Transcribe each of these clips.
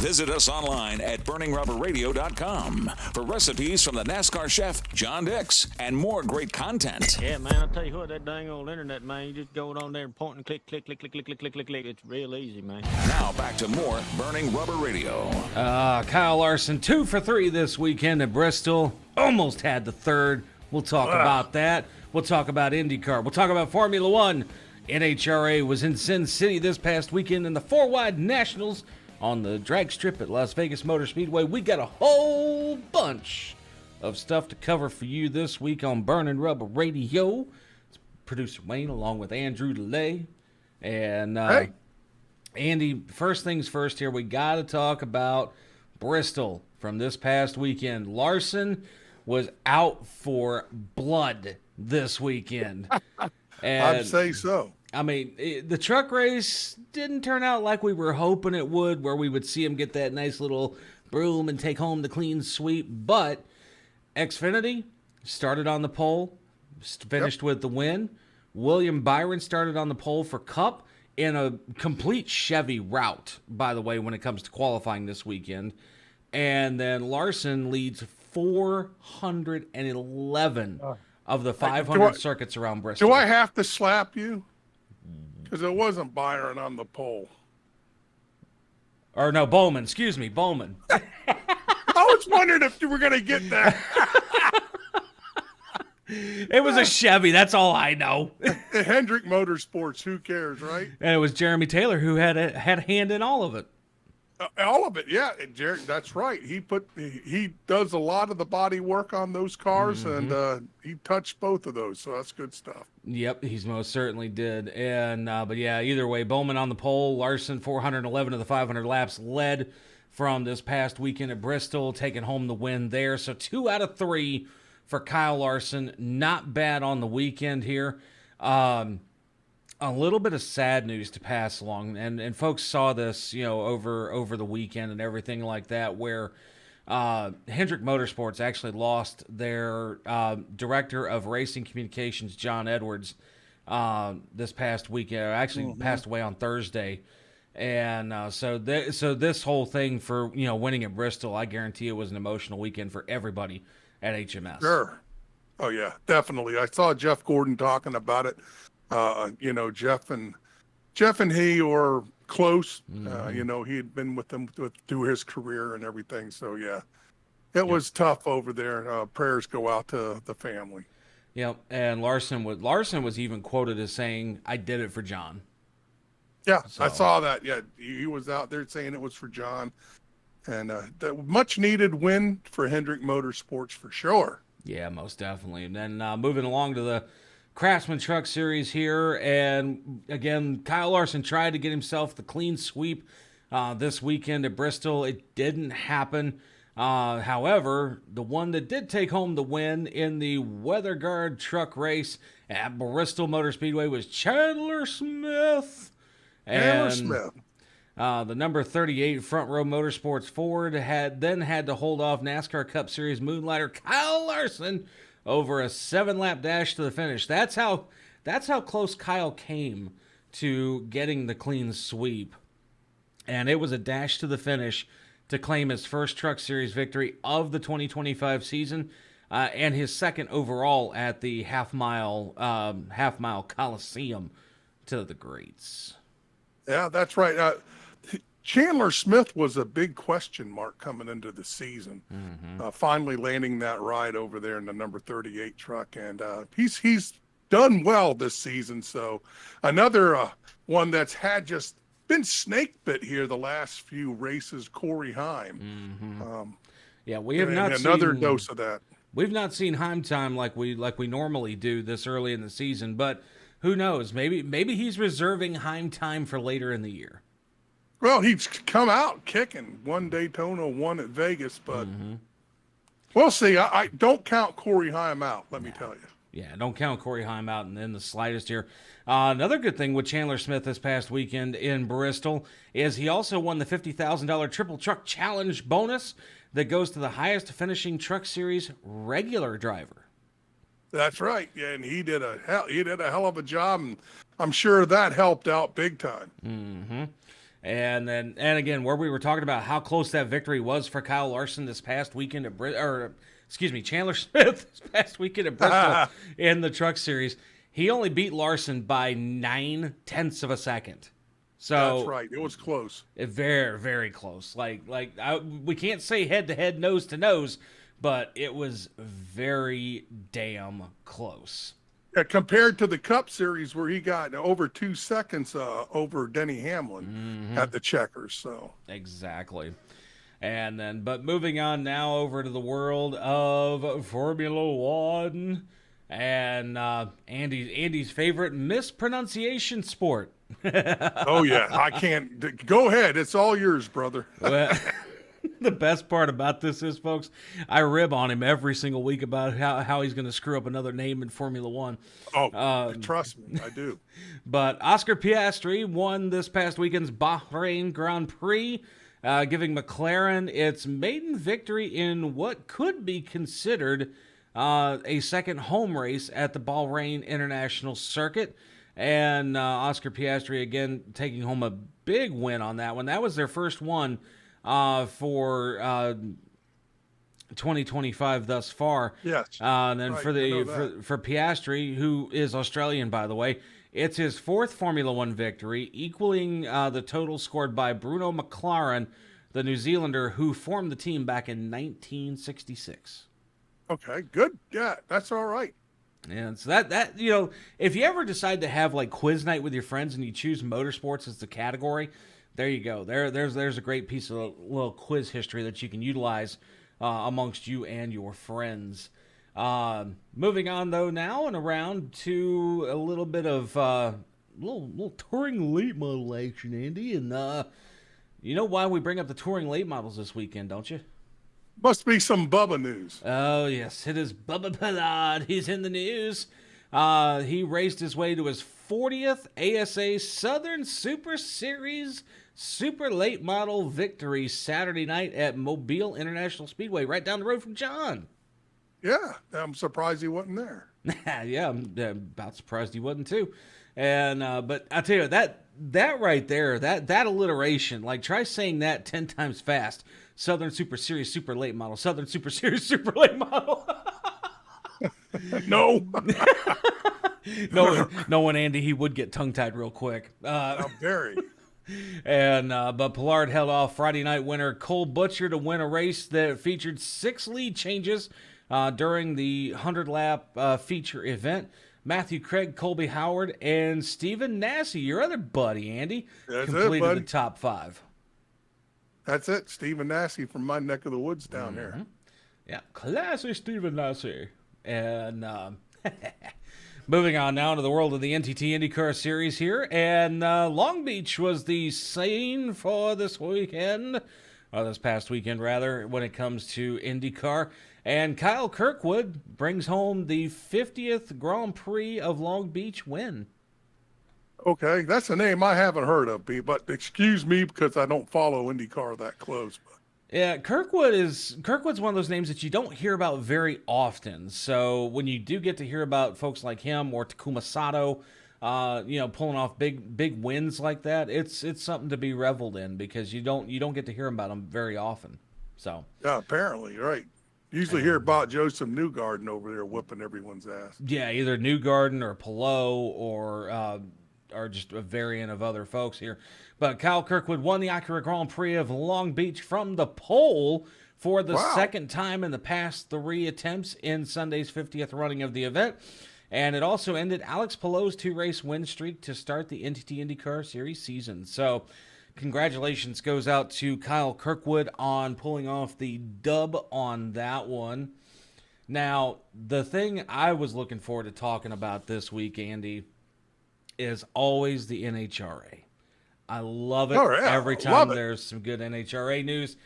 Visit us online at burningrubberradio.com for recipes from the NASCAR chef, John Dix, and more great content. Yeah, man, I'll tell you what, that dang old internet, man, you just go on there and point and click, click, click, click, click, click, click, click, click. It's real easy, man. Now back to more Burning Rubber Radio. Kyle Larson, 2 for 3 this weekend at Bristol. Almost had the third. We'll talk about that. We'll talk about IndyCar. We'll talk about Formula One. NHRA was in Sin City this past weekend in the 4-wide Nationals on the drag strip at Las Vegas Motor Speedway. We got a whole bunch of stuff to cover for you this week on Burning Rubber Radio. It's producer Wayne along with Andrew DeLay. And hey. Andy, first things first here, we got to talk about Bristol from this past weekend. Larson was out for blood this weekend. And I'd say so. I mean, the truck race didn't turn out like we were hoping it would, where we would see him get that nice little broom and take home the clean sweep. But Xfinity started on the pole, finished with the win. William Byron started on the pole for Cup in a complete Chevy route, by the way, when it comes to qualifying this weekend. And then Larson leads 411 of the 500 circuits around Bristol. Do I have to slap you? Because it wasn't Byron on the pole. Or no, Bowman. Excuse me, Bowman. I was wondering if you were going to get that. It was a Chevy. That's all I know. Hendrick Motorsports, who cares, right? And it was Jeremy Taylor who had a hand in all of it. All of it, yeah. And Jerry, that's right. He does a lot of the body work on those cars, and he touched both of those, so that's good stuff. Yep, he's most certainly did. And but yeah, either way, Bowman on the pole, Larson 411 of the 500 laps led from this past weekend at Bristol, taking home the win there. So 2 out of 3 for Kyle Larson. Not bad on the weekend here. A little bit of sad news to pass along, and folks saw this, over the weekend and everything like that, where Hendrick Motorsports actually lost their director of racing communications, John Edwards, this past weekend. Actually passed away on Thursday, and so this whole thing for winning at Bristol, I guarantee it was an emotional weekend for everybody at HMS. Sure. Oh yeah, definitely. I saw Jeff Gordon talking about it. Jeff and he were close. He had been with them through his career and everything. So yeah, it was tough over there. Prayers go out to the family. Yep. And Larson was even quoted as saying, "I did it for John." Yeah, So. I saw that. Yeah, he was out there saying it was for John, and the much needed win for Hendrick Motorsports for sure. Yeah, most definitely. And then moving along to the Craftsman Truck Series here, and again, Kyle Larson tried to get himself the clean sweep this weekend at Bristol. It didn't happen. However, the one that did take home the win in the Weather Guard truck race at Bristol Motor Speedway was Chandler Smith. The number 38 Front Row Motorsports Ford had to hold off NASCAR Cup Series moonlighter Kyle Larson over a 7-lap dash to the finish. That's how close Kyle came to getting the clean sweep. And it was a dash to the finish to claim his first Truck Series victory of the 2025 season, and his second overall at the half mile Coliseum to the greats. Yeah, that's right. Chandler Smith was a big question mark coming into the season. Finally landing that ride over there in the number 38 truck, and he's done well this season. So another one that's had just been snake bit here the last few races, Corey Heim. We have not seen another dose of that. We've not seen Heim time like we normally do this early in the season, but who knows? Maybe he's reserving Heim time for later in the year. Well, he's come out kicking. 1 Daytona, 1 at Vegas, but we'll see. I don't count Corey Heim out, let me tell you. Yeah, don't count Corey Heim out in the slightest here. Another good thing with Chandler Smith this past weekend in Bristol is he also won the $50,000 Triple Truck Challenge bonus that goes to the highest finishing Truck Series regular driver. That's right. Yeah, and he did a hell of a job, and I'm sure that helped out big time. And again, where we were talking about how close that victory was for Kyle Larson this past weekend at Chandler Smith this past weekend at Bristol in the Truck Series. He only beat Larson by 9/10 of a second. So that's right. It was close. Very, very close. We can't say head to head, nose to nose, but it was very damn close. Compared to the Cup Series where he got over 2 seconds over Denny Hamlin at the Checkers. So exactly. And then, but moving on now over to the world of Formula One and Andy's favorite mispronunciation sport. Oh yeah, I can't. Go ahead. It's all yours, brother. Well, the best part about this is, folks, I rib on him every single week about how he's going to screw up another name in Formula One. Oh, trust me, I do. But Oscar Piastri won this past weekend's Bahrain Grand Prix, giving McLaren its maiden victory in what could be considered a second home race at the Bahrain International Circuit. And Oscar Piastri, again, taking home a big win on that one. That was their first one for 2025 thus far. Yes. And then right, for Piastri, who is Australian, by the way, it's his fourth Formula One victory, equaling the total scored by Bruno McLaren, the New Zealander who formed the team back in 1966. Okay, good. Yeah, that's all right. And so that if you ever decide to have like quiz night with your friends and you choose motorsports as the category, there you go. There's a great piece of little quiz history that you can utilize amongst you and your friends. Moving on though now and around to a little bit of little touring late model action, Andy, and you know why we bring up the touring late models this weekend, don't you? Must be some Bubba news. Oh, yes. It is Bubba Pollard. He's in the news. He raced his way to his 40th ASA Southern Super Series Super Late Model victory Saturday night at Mobile International Speedway, right down the road from John. Yeah, I'm surprised he wasn't there. Yeah, I'm about surprised he wasn't too. And but I tell you, that right there, that alliteration, like try saying that 10 times fast. Southern Super Series Super Late Model. Southern Super Series Super Late Model. No. No one, Andy, he would get tongue-tied real quick. Very. And but Pollard held off Friday night winner Cole Butcher to win a race that featured 6 lead changes during the 100-lap feature event. Matthew Craig, Colby Howard, and Stephen Nasse, your other buddy, Andy, completed the top 5. That's it. Stephen Nasse from my neck of the woods down there. Yeah, classy Stephen Nasse. And moving on now to the world of the NTT IndyCar Series here. And Long Beach was the scene for this weekend, or this past weekend, rather, when it comes to IndyCar. And Kyle Kirkwood brings home the 50th Grand Prix of Long Beach win. Okay, that's a name I haven't heard of, but excuse me because I don't follow IndyCar that close. But. Yeah, Kirkwood's one of those names that you don't hear about very often. So when you do get to hear about folks like him or Takuma Sato, pulling off big wins like that, it's something to be reveled in because you don't get to hear about them very often. So yeah, apparently, right. Usually hear about Joseph Newgarden over there whipping everyone's ass. Yeah, either Newgarden or Palou or just a variant of other folks here. But Kyle Kirkwood won the Acura Grand Prix of Long Beach from the pole for the second time in the past 3 attempts in Sunday's 50th running of the event. And it also ended Alex Palou's 2-race win streak to start the NTT IndyCar Series season. So congratulations goes out to Kyle Kirkwood on pulling off the dub on that one. Now, the thing I was looking forward to talking about this week, Andy, is always the NHRA. I love it every time there's some good NHRA news.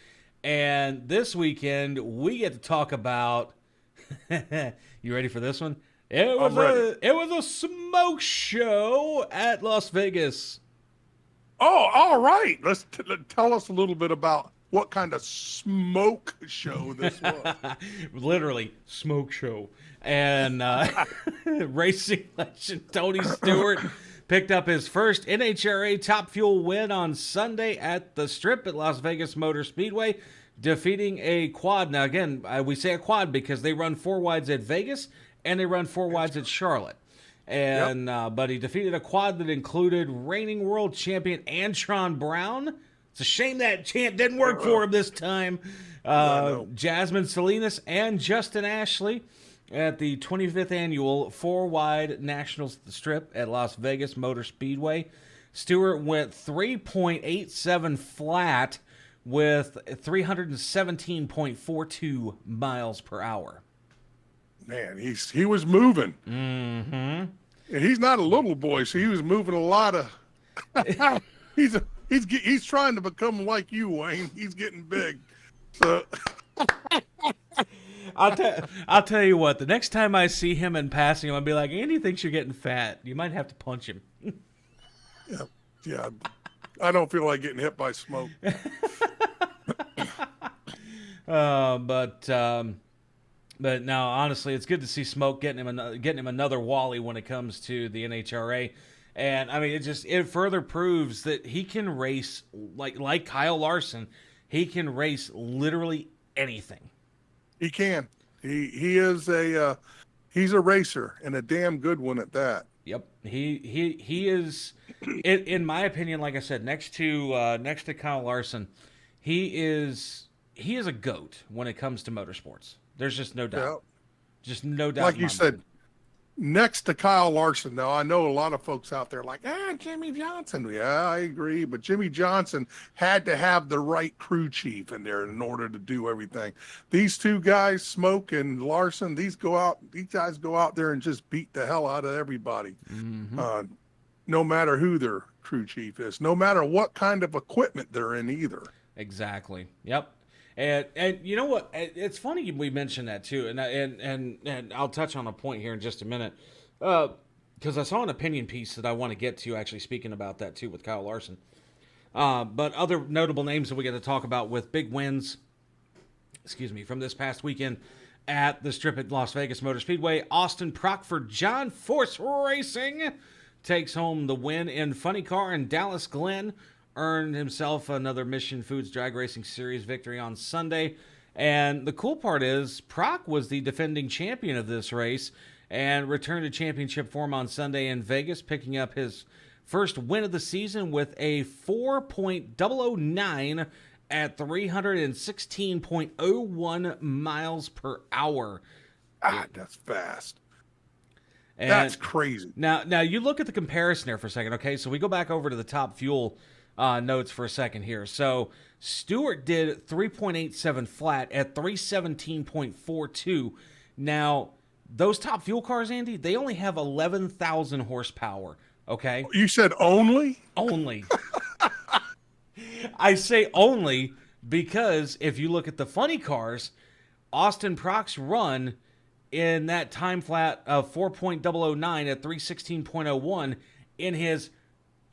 And this weekend, we get to talk about... You ready for this one? It was a smoke show at Las Vegas. Oh, all right. Let's tell us a little bit about what kind of smoke show this was. Literally, smoke show. And racing legend Tony Stewart picked up his first NHRA Top Fuel win on Sunday at the Strip at Las Vegas Motor Speedway, defeating a quad. Now, again, we say a quad because they run 4 wides at Vegas and they run 4 wides at Charlotte. And but he defeated a quad that included reigning world champion Antron Brown. It's a shame that chant didn't work for him this time. Jasmine Salinas and Justin Ashley at the 25th annual 4-wide National Strip at Las Vegas Motor Speedway. Stewart went 3.87 flat with 317.42 miles per hour. Man, he was moving. Mm-hmm. And he's not a little boy, so he was moving a lot of. He's trying to become like you, Wayne. He's getting big. So I'll tell you what. The next time I see him in passing, I'll be like, Andy thinks you're getting fat. You might have to punch him. Yeah. I don't feel like getting hit by smoke. But no, honestly, it's good to see Smoke getting him another Wally when it comes to the NHRA, and I mean it further proves that he can race like Kyle Larson. He can race literally anything. He can. He's a racer and a damn good one at that. Yep, he is. In my opinion, like I said, next to Kyle Larson, he is a GOAT when it comes to motorsports. There's just no doubt. Yeah. Just no doubt. Like you said, next to Kyle Larson. Now, I know a lot of folks out there like, Jimmy Johnson. Yeah, I agree. But Jimmy Johnson had to have the right crew chief in there in order to do everything. These two guys, Smoke and Larson, these guys go out there and just beat the hell out of everybody. Mm-hmm. No matter who their crew chief is, no matter what kind of equipment they're in either. Exactly. Yep. And you know what? It's funny we mentioned that too, and I'll touch on a point here in just a minute, because I saw an opinion piece that I want to get to, actually speaking about that too with Kyle Larson. But other notable names that we get to talk about with big wins, from this past weekend at the Strip at Las Vegas Motor Speedway. Austin Prockford, John Force Racing takes home the win in Funny Car, and Dallas Glenn earned himself another Mission Foods Drag Racing Series victory on Sunday. And the cool part is Proc was the defending champion of this race and returned to championship form on Sunday in Vegas, picking up his first win of the season with a 4.009 at 316.01 miles per hour. That's fast. And that's crazy. Now you look at the comparison there for a second, okay? So we go back over to the Top Fuel notes for a second here. So Stewart did 3.87 flat at 317.42. Now, those Top Fuel cars, Andy, they only have 11,000 horsepower, okay? You said only? Only. I say only because if you look at the funny cars, Austin Proc's run in that time flat of 4.009 at 316.01 in his,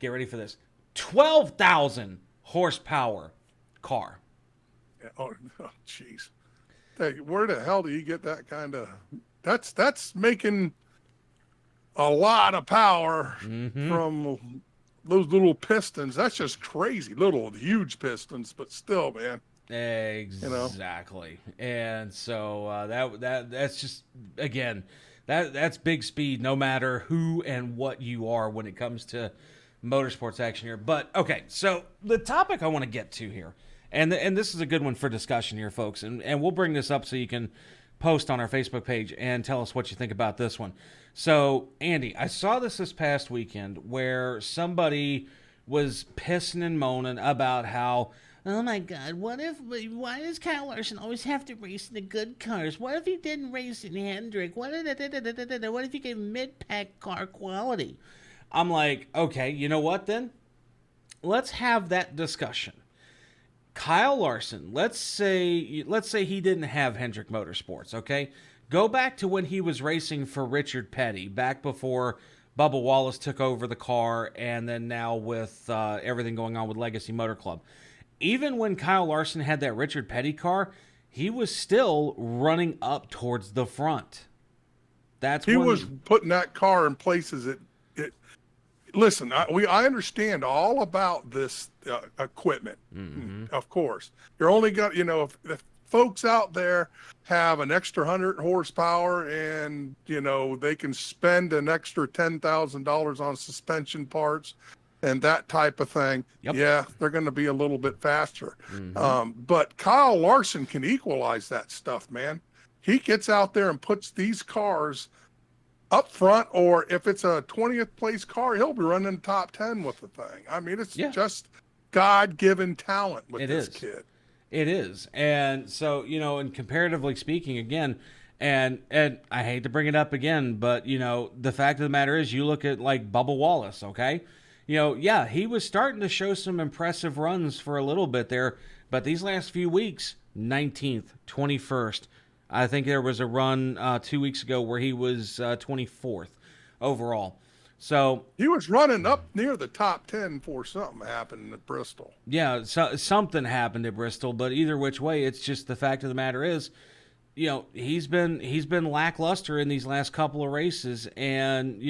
get ready for this, 12,000 horsepower car. Oh, jeez. Hey, where the hell do you get that kind of... That's making a lot of power from those little pistons. That's just crazy. Huge pistons, but still, man. Exactly. And so that's just, again, that's big speed no matter who and what you are when it comes to motorsports action here. But okay, so the topic I want to get to here, and this is a good one for discussion here, folks, and we'll bring this up so you can post on our Facebook page and tell us what you think about this one. So, Andy, I saw this past weekend where somebody was pissing and moaning about how, oh my God, why does Kyle Larson always have to race in the good cars? What if he didn't race in Hendrick? What if he gave mid-pack car quality? I'm like, okay, you know what then? Let's have that discussion. Kyle Larson, let's say he didn't have Hendrick Motorsports, okay? Go back to when he was racing for Richard Petty, back before Bubba Wallace took over the car, and then now with everything going on with Legacy Motor Club. Even when Kyle Larson had that Richard Petty car, he was still running up towards the front. He was putting that car in places listen, I understand all about this equipment. Of course, you're only got, if folks out there have an extra 100 horsepower and, they can spend an extra $10,000 on suspension parts and that type of thing. Yep. Yeah, they're going to be a little bit faster. But Kyle Larson can equalize that stuff, man. He gets out there and puts these cars up front, or if it's a 20th place car, he'll be running top 10 with the thing. I mean, it's just God-given talent with this kid. It is. And so, and comparatively speaking, again, and I hate to bring it up again, but, the fact of the matter is, you look at like Bubba Wallace, okay? He was starting to show some impressive runs for a little bit there, but these last few weeks, 19th, 21st, I think there was a run 2 weeks ago where he was 24th overall. So he was running up near the top 10 before something happened at Bristol. Yeah, so something happened at Bristol, but either which way, it's just the fact of the matter is, he's been lackluster in these last couple of races, and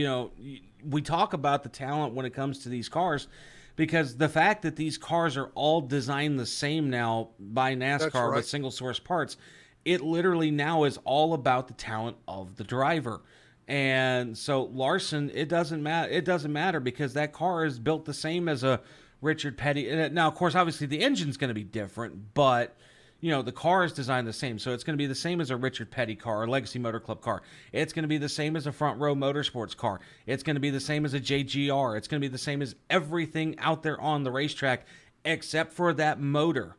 we talk about the talent when it comes to these cars, because the fact that these cars are all designed the same now by NASCAR with single source parts, it literally now is all about the talent of the driver. And so Larson, it doesn't matter because that car is built the same as a Richard Petty. Now, of course, obviously the engine's going to be different, but the car is designed the same. So it's going to be the same as a Richard Petty car, a Legacy Motor Club car. It's going to be the same as a Front Row Motorsports car. It's going to be the same as a JGR. It's going to be the same as everything out there on the racetrack except for that motor.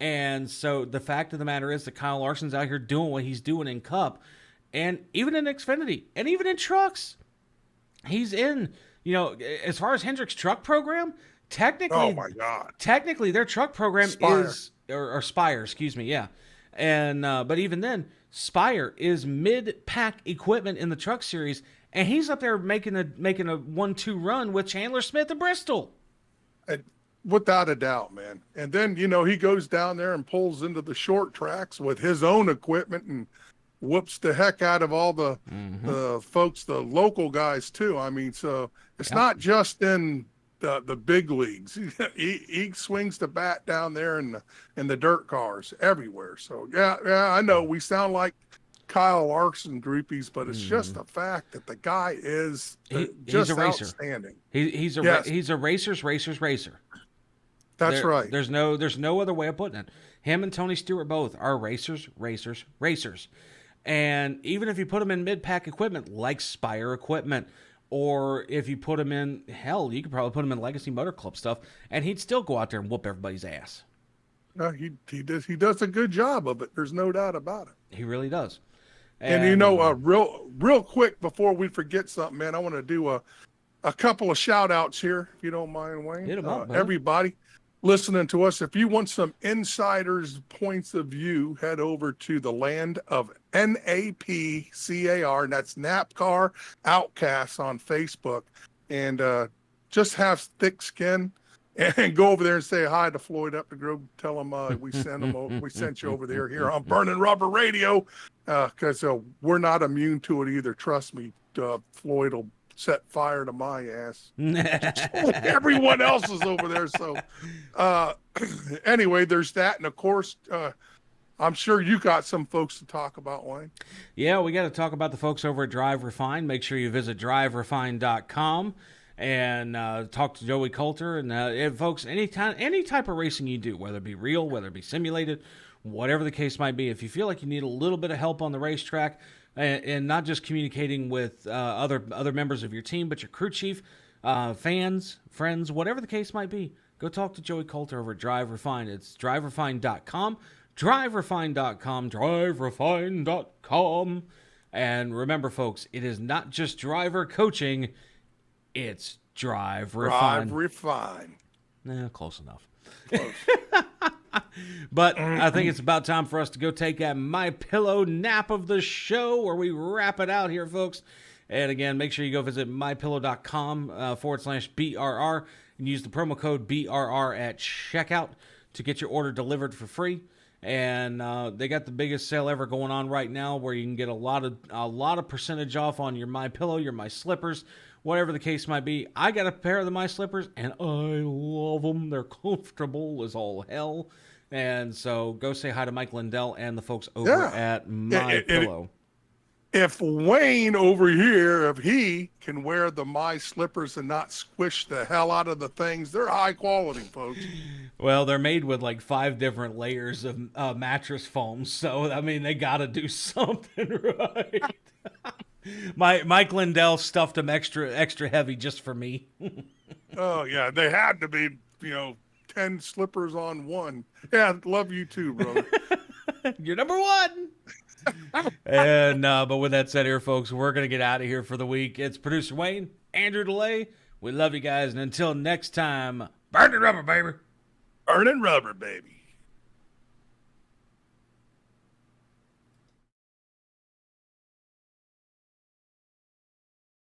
And so the fact of the matter is that Kyle Larson's out here doing what he's doing in Cup, and even in Xfinity, and even in trucks. He's in, as far as Hendrick's truck program, technically, oh my God, technically their truck program Spire. is, or Spire, excuse me, yeah. And, but even then, Spire is mid-pack equipment in the truck series, and he's up there making a 1-2 run with Chandler Smith at Bristol. Without a doubt, man. And then, he goes down there and pulls into the short tracks with his own equipment and whoops the heck out of all the folks, the local guys too. I mean, so it's not just in the big leagues. He swings the bat down there in the dirt cars everywhere. So yeah, I know we sound like Kyle Larson groupies, but it's just a fact that the guy is just a racer. Outstanding. He's a racer's racer. That's right. There's no other way of putting it. Him and Tony Stewart both are racers. And even if you put them in mid-pack equipment like Spire equipment, or if you put him in, hell, you could probably put him in Legacy Motor Club stuff, and he'd still go out there and whoop everybody's ass. He does a good job of it. There's no doubt about it. He really does. And real quick before we forget something, man, I want to do a couple of shout outs here, if you don't mind, Wayne. Hit 'em up, everybody listening to us, if you want some insiders' points of view, head over to the land of NAPCAR, and that's NAPCAR Outcasts on Facebook, and just have thick skin and go over there and say hi to Floyd Updegrove. Tell him we sent you over there here on Burning Rubber Radio, because we're not immune to it either. Trust me, Floyd will set fire to my ass. Everyone else is over there. So anyway, there's that. And of course, I'm sure you got some folks to talk about, Wayne. Yeah, we got to talk about the folks over at Drive Refine. Make sure you visit driverefine.com and talk to Joey Coulter. And folks, any type of racing you do, whether it be real, whether it be simulated, whatever the case might be, if you feel like you need a little bit of help on the racetrack, and not just communicating with other members of your team, but your crew chief, fans, friends, whatever the case might be, go talk to Joey Coulter over at Drive Refine. It's driverefine.com, driverefine.com, driverefine.com. And remember, folks, it is not just driver coaching, it's Drive Refine. Drive Refine. Close enough. Close. But I think it's about time for us to go take that My Pillow nap of the show, where we wrap it out here, folks. And again, make sure you go visit mypillow.com /BRR and use the promo code BRR at checkout to get your order delivered for free. And they got the biggest sale ever going on right now, where you can get a lot of percentage off on your My Pillow, your My Slippers, whatever the case might be. I got a pair of my slippers, and I love them. They're comfortable as all hell. And so go say hi to Mike Lindell and the folks over at My Pillow. If Wayne over here, if he can wear the My Slippers and not squish the hell out of the things, they're high quality, folks. Well, they're made with like 5 different layers of mattress foam. So, I mean, they got to do something right. Mike Lindell stuffed them extra heavy just for me. Oh, yeah. They had to be, 10 slippers on one. Yeah, love you too, brother. You're number one. And but with that said here, folks, we're going to get out of here for the week. It's producer Wayne, Andrew DeLay. We love you guys. And until next time, burning rubber, baby. Burning rubber, baby.